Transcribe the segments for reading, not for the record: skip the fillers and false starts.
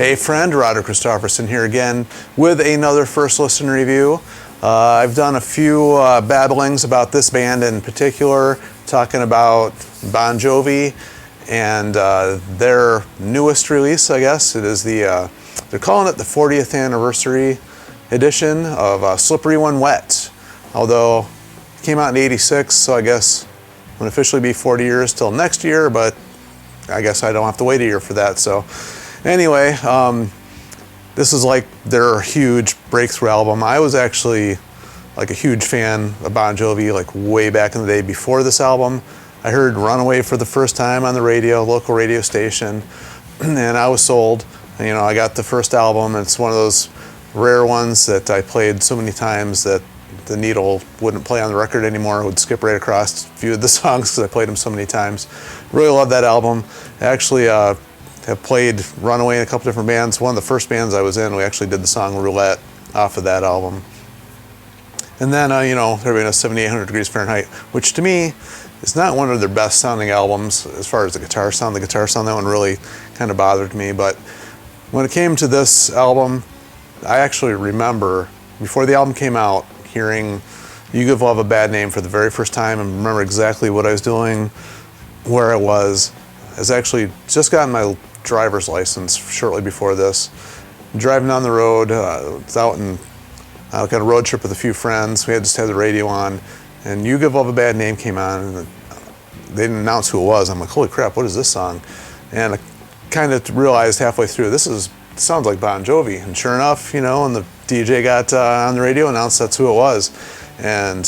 Hey friend, Roger Christofferson here again with another first listen review. I've done a few babblings about this band in particular, talking about Bon Jovi and their newest release, I guess. It is they're calling it the 40th anniversary edition of Slippery When Wet. Although it came out in '86, so I guess it will officially be 40 years till next year, but I guess I don't have to wait a year for that. So anyway, this is like their huge breakthrough album. I was actually like a huge fan of Bon Jovi like way back in the day before this album. I heard Runaway for the first time on the radio, local radio station, and I was sold. And, you know, I got the first album, and it's one of those rare ones that I played so many times that the needle wouldn't play on the record anymore. It would skip right across a few of the songs because I played them so many times. Really love that album. I actually have played Runaway in a couple different bands. One of the first bands I was in, we actually did the song Roulette off of that album. And then, you know, everybody knows 7800 Degrees Fahrenheit, which to me is not one of their best sounding albums as far as the guitar sound. The guitar sound, that one really kind of bothered me. But when it came to this album, I actually remember, before the album came out, hearing You Give Love a Bad Name for the very first time and remember exactly what I was doing, where I was. I was actually just gotten my driver's license shortly before this. Driving down the road, was out in got a road trip with a few friends. We had just had the radio on, and You Give Love a Bad Name came on, and they didn't announce who it was. I'm like, holy crap, what is this song? And I kind of realized halfway through, sounds like Bon Jovi. And sure enough, you know, and the DJ got on the radio, announced that's who it was. And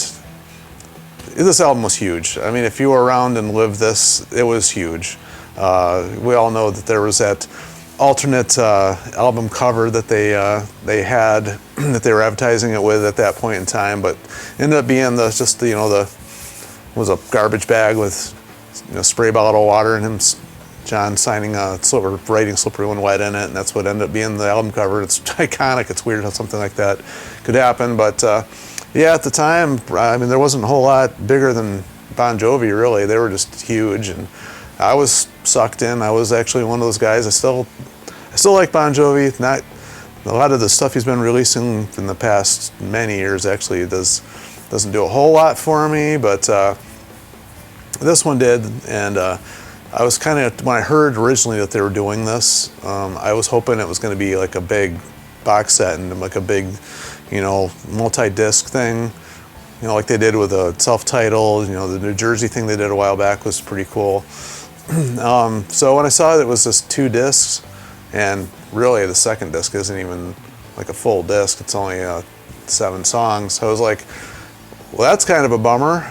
this album was huge. I mean, if you were around and lived this, it was huge. We all know that there was that alternate album cover that they had that they were advertising it with at that point in time, but ended up being was a garbage bag with, you know, spray bottle of water and him, John, signing writing Slippery When Wet in it, and that's what ended up being the album cover. It's iconic. It's weird how something like that could happen, but yeah, at the time, I mean, there wasn't a whole lot bigger than Bon Jovi, really. They were just huge, and I was sucked in. I was actually one of those guys. I still like Bon Jovi. Not a lot of the stuff he's been releasing in the past many years actually doesn't do a whole lot for me, but this one did. And I was kind of, when I heard originally that they were doing this, I was hoping it was going to be like a big box set and like a big, you know, multi-disc thing, you know, like they did with a self-titled. You know, the New Jersey thing they did a while back was pretty cool. So when I saw that it was just 2 discs, and really the second disc isn't even like a full disc, it's only 7 songs, I was like, well, that's kind of a bummer.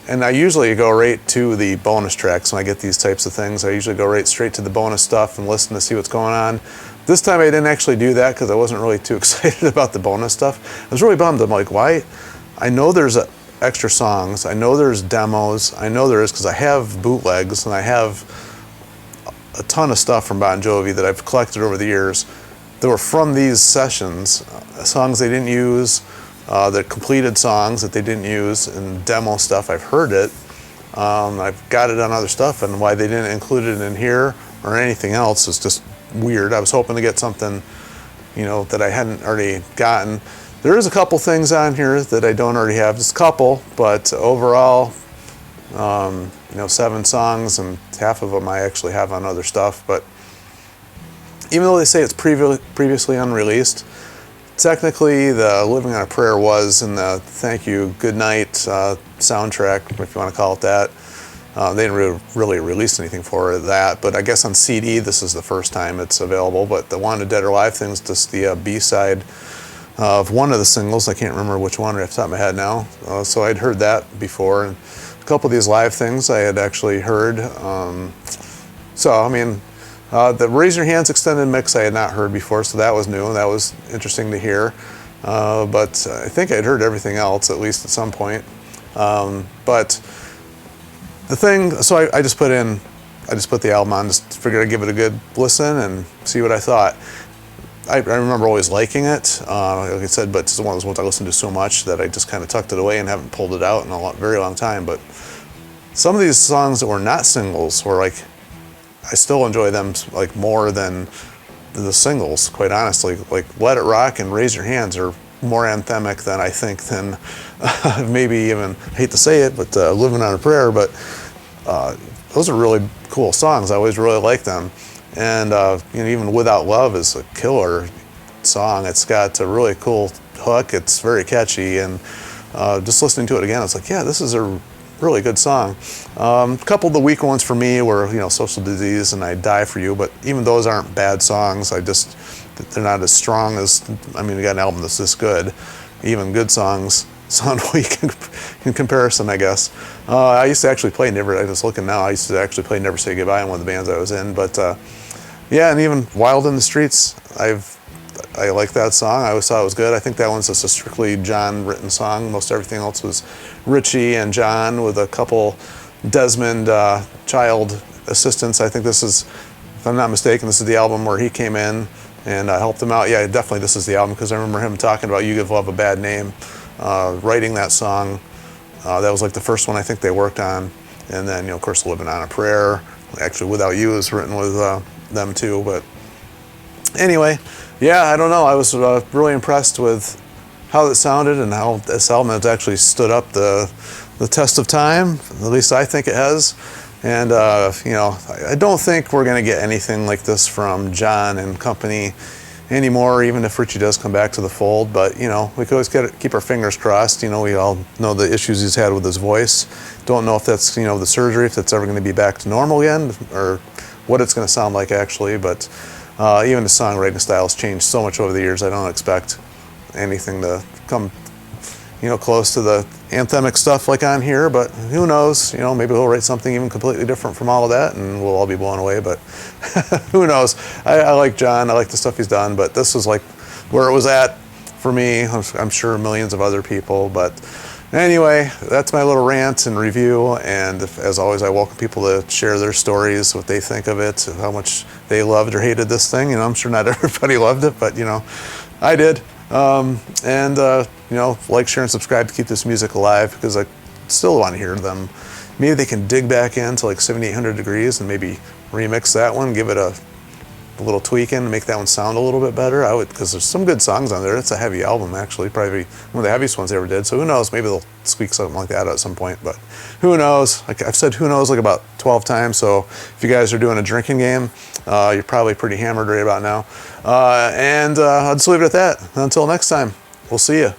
And I usually go right to the bonus tracks when I get these types of things. I usually go right straight to the bonus stuff and listen to see what's going on. This time I didn't actually do that because I wasn't really too excited about the bonus stuff. I was really bummed. I'm like, why? I know there's extra songs. I know there's demos. I know there is, because I have bootlegs and I have a ton of stuff from Bon Jovi that I've collected over the years that were from these sessions, songs they didn't use, the completed songs that they didn't use, and demo stuff. I've heard it. I've got it on other stuff, and why they didn't include it in here or anything else is just weird. I was hoping to get something, you know, that I hadn't already gotten. There is a couple things on here that I don't already have, just a couple, but overall, you know, 7 songs, and half of them I actually have on other stuff. But even though they say it's previously unreleased, technically the Living on a Prayer was in the Thank You Goodnight soundtrack, if you want to call it that. They didn't really release anything for that, but I guess on CD this is the first time it's available. But the Wanted Dead or Alive thing is just the B-side of one of the singles. I can't remember which one right off the top of my head now. So I'd heard that before, and a couple of these live things I had actually heard. So I mean, the Raise Your Hands extended mix I had not heard before, so that was new and that was interesting to hear. But I think I'd heard everything else at least at some point. But the thing, so I just put the album on, just figured I'd give it a good listen and see what I thought. I remember always liking it, like I said, but it's one of those ones I listened to so much that I just kind of tucked it away and haven't pulled it out in a very long time. But some of these songs that were not singles were like, I still enjoy them like more than the singles, quite honestly. Like Let It Rock and Raise Your Hands are more anthemic than I think than maybe even, I hate to say it, but Living on a Prayer, but those are really cool songs. I always really like them. And you know, even Without Love is a killer song. It's got a really cool hook. It's very catchy, and just listening to it again, it's like, yeah, this is a really good song. A couple of the weaker ones for me were, you know, Social Disease and I Die For You, but even those aren't bad songs. They're not as strong as, I mean, we got an album that's this good. Even good songs sound weak in comparison, I guess. I used to actually play Never, I was looking now, I used to actually play Never Say Goodbye in one of the bands I was in, but yeah, and even Wild in the Streets, I like that song. I always thought it was good. I think that one's just a strictly John written song. Most everything else was Richie and John with a couple Desmond Child assistants. I think this is, if I'm not mistaken, this is the album where he came in and helped him out. Yeah, definitely this is the album, because I remember him talking about You Give Love a Bad Name, writing that song. That was like the first one I think they worked on. And then, you know, of course, Living on a Prayer. Actually, Without You is written with them too. But anyway, yeah, I don't know. I was really impressed with how it sounded and how this album has actually stood up the test of time. At least I think it has. And, you know, I don't think we're going to get anything like this from John and company anymore, even if Richie does come back to the fold. But, you know, we could always keep our fingers crossed. You know, we all know the issues he's had with his voice. Don't know if that's, you know, the surgery, if that's ever going to be back to normal again, or what it's going to sound like actually. But even the songwriting style has changed so much over the years. I don't expect anything to come, you know, close to the anthemic stuff like on here, but who knows? You know, maybe he'll write something even completely different from all of that, and we'll all be blown away. But who knows? I like John. I like the stuff he's done, but this was like where it was at for me. I'm sure millions of other people. But anyway, that's my little rant and review. And as always, I welcome people to share their stories, what they think of it, how much they loved or hated this thing. You know, I'm sure not everybody loved it, but you know, I did. You know, like, share, and subscribe to keep this music alive, because I still want to hear them. Maybe they can dig back into like 7800 Degrees and maybe remix that one, give it a little tweak in, and make that one sound a little bit better. I would, because there's some good songs on there. It's a heavy album, actually, probably one of the heaviest ones they ever did. So who knows? Maybe they'll squeak something like that out at some point. But who knows? Like I've said, who knows, like about 12 times. So if you guys are doing a drinking game, you're probably pretty hammered right about now. I'll just leave it at that. Until next time, we'll see you.